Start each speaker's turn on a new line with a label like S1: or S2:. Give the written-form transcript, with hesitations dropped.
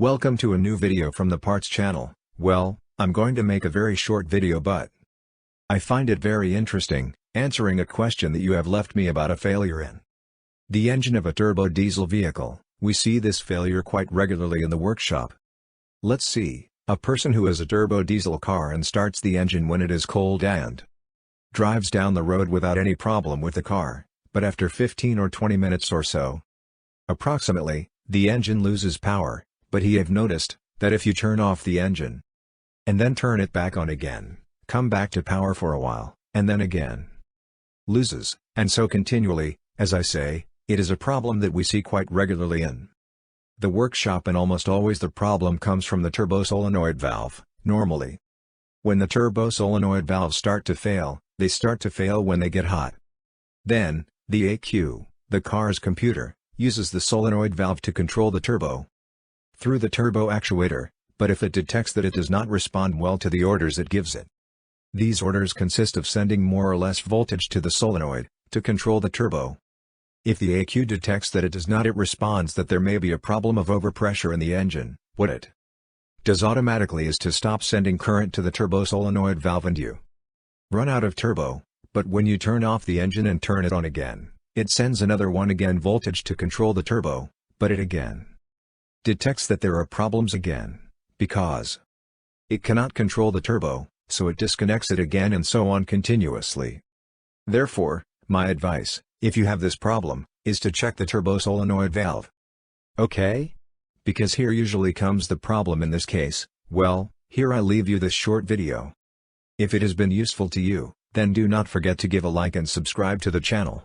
S1: Welcome to a new video from the Parts channel. Well, I'm going to make a very short video, but I find it very interesting, answering a question that you have left me about a failure in the engine of a turbo diesel vehicle. We see this failure quite regularly in the workshop. Let's see, a person who has a turbo diesel car and starts the engine when it is cold and drives down the road without any problem with the car, but after 15 or 20 minutes or so, approximately, the engine loses power. But he have noticed that if you turn off the engine and then turn it back on again, come back to power for a while, and then again loses, and so continually. As I say, it is a problem that we see quite regularly in the workshop, and almost always the problem comes from the turbo solenoid valve. Normally, when the turbo solenoid valves start to fail, they start to fail when they get hot. Then, the ECU, the car's computer, uses the solenoid valve to control the turbo through the turbo actuator, but if it detects that it does not respond well to the orders it gives it. These orders consist of sending more or less voltage to the solenoid, to control the turbo. If the ECU detects that it does not, it responds that there may be a problem of overpressure in the engine. What it does automatically is to stop sending current to the turbo solenoid valve and you run out of turbo, but when you turn off the engine and turn it on again, it sends another voltage to control the turbo, but it again detects that there are problems again, because it cannot control the turbo, so it disconnects it again, and so on continuously. Therefore, my advice, if you have this problem, is to check the turbo solenoid valve. Okay? Because here usually comes the problem in this case. Well, here I leave you this short video. If it has been useful to you, then do not forget to give a like and subscribe to the channel.